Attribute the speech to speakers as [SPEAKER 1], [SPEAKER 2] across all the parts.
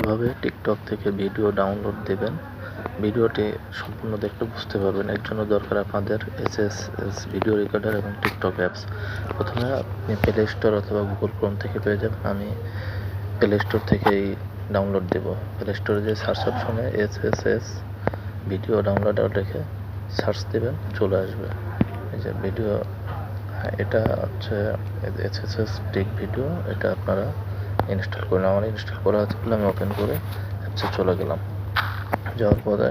[SPEAKER 1] কিভাবে টিকটক থেকে video download দেবেন, ভিডিওটি সম্পূর্ণ দেখলে বুঝতে পারবেন। এর জন্য দরকার আপনাদের এসএসএস ভিডিও রেকর্ডার এবং টিকটক অ্যাপস। প্রথমে আপনি প্লে স্টোর অথবা গুগল ক্রোম থেকে পেয়ে যাবেন। আমি প্লে স্টোর থেকেই ডাউনলোড দেব। প্লে স্টোরে যে সার্চ অপশনে এসএসএস ভিডিও ডাউনলোডার রেখে সার্চ দেবেন, চলে আসবে। এই যে ভিডিও, এটা হচ্ছে এসএসএস টিক ভিডিও। এটা আপনারা ইনস্টল করে নেন। আমার ইনস্টল করা আছে বলে আমি ওপেন করে অ্যাপসে চলে গেলাম। যাওয়ার পরে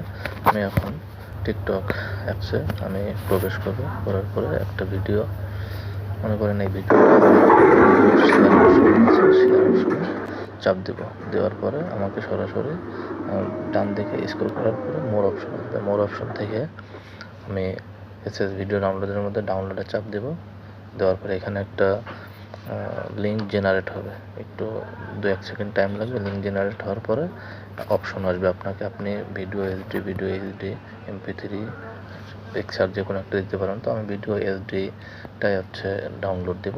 [SPEAKER 1] আমি এখন টিকটক অ্যাপসে আমি প্রবেশ করব। করার পরে একটা ভিডিও, মনে করেন এই ভিডিওটা শেয়ার অপশনে চাপ দেব। দেওয়ার পরে আমাকে সরাসরি ডান দিকে স্ক্রল করার পরে মোর অপশন আসবে। মোর অপশন থেকে আমি এসএস ভিডিও ডাউনলোডের মধ্যে ডাউনলোডে চাপ দেব। দেওয়ার পরে এখানে একটা লিঙ্ক জেনারেট হবে। একটু 2-1 সেকেন্ড টাইম লাগবে। লিঙ্ক জেনারেট হওয়ার পরে অপশন আসবে আপনাকে, আপনি ভিডিও এইচডি, MP3, পিকচার যে কোনো একটা দিতে পারেন। তো আমি ভিডিও এইচডিটাই হচ্ছে ডাউনলোড দেব।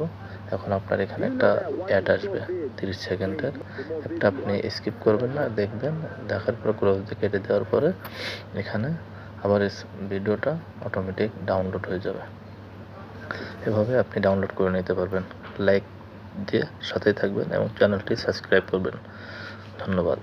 [SPEAKER 1] এখন আপনার এখানে একটা অ্যাড আসবে 30 সেকেন্ডের। একটা আপনি স্কিপ করবেন না, দেখবেন। দেখার পরে ক্লোজ দিয়ে কেটে দেওয়ার পরে এখানে আবার ভিডিওটা অটোমেটিক ডাউনলোড হয়ে যাবে। এভাবে আপনি ডাউনলোড করে নিতে পারবেন। লাইক দিয়ে সাথেই থাকবেন এবং চ্যানেলটি সাবস্ক্রাইব করবেন। ধন্যবাদ।